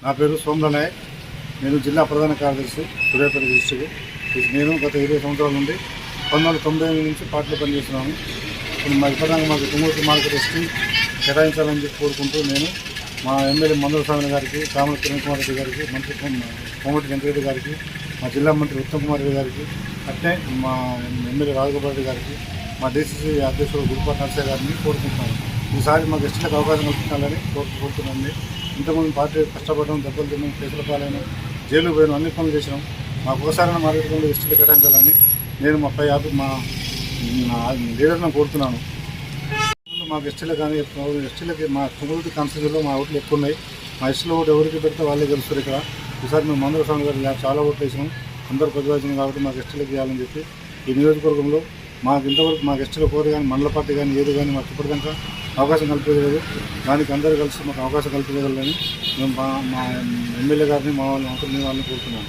నా పేరు సోమల నాయక్. నేను జిల్లా ప్రధాన కార్యదర్శి సూర్యాపేట డిస్ట్రిక్ట్. నేను గత 20 సంవత్సరాల నుండి 1998 నుంచి పార్టీలో పనిచేస్తున్నాను. ఇప్పుడు ఇప్పటిదాకా మాకు తుంగతుర్తి మార్కెట్ ఎస్టీ కేటాయించాలని చెప్పి కోరుకుంటూ నేను మా ఎమ్మెల్యే మందుల స్వామి గారికి, కామల కిరణ్ కుమార్ రెడ్డి గారికి, మంత్రి కోమటి వెంకటరెడ్డి గారికి, మా జిల్లా మంత్రి ఉత్తమ్ కుమార్ రెడ్డి గారికి, అట్నే మా ఎమ్మెల్యే రాజగోపాల్ రెడ్డి గారికి, మా డీసీసీ అధ్యక్షుడు గురుపాటి నరసయ్య గారిని కోరుకుంటున్నాను. ఈసారి మాకు ఎస్టీలకు అవకాశం కల్పించాలని కోరుతున్నాను. ఇంతకుముందు పార్టీ కష్టపడడం, దెబ్బలు తిన్నాం, కేసుల పాలైన, జైలు పోయినాం, అన్ని పనులు చేసినాం. మాకు ఒకసారి మార్కెట్లో ఎస్టీలు కేటాయించాలని నేను మా లీడర్లను కోరుతున్నాను. మాకు ఎస్టీలు కానీ ఎస్టీలకి మా తుంగతుర్తి కాన్స్టిట్యూన్సీలో మా ఓట్లు ఎక్కువ ఉన్నాయి. మా ఎస్టీలో ఓటు ఎవరికి పెడితే వాళ్ళే గెలుస్తారు. ఇక్కడ ఈసారి మేము మందుల స్వామి గారు చాలా ఓట్లు వేసినాం. అందరూ ప్రతిపాదించాం కాబట్టి మాకు ఎస్టీలకు ఇవ్వాలని చెప్పి ఈ నియోజకవర్గంలో మాకు ఇంతవరకు మాకు ఎస్టీల కోరి కానీ మండల పార్టీ కానీ ఏది కానీ మాకు ఇప్పటిదాకా అవకాశం కల్పించలేదు. దానికి అందరూ కలిసి మాకు అవకాశం కల్పించగలని మేము మా ఎమ్మెల్యే గారిని, మా వాళ్ళని కోరుతున్నాను.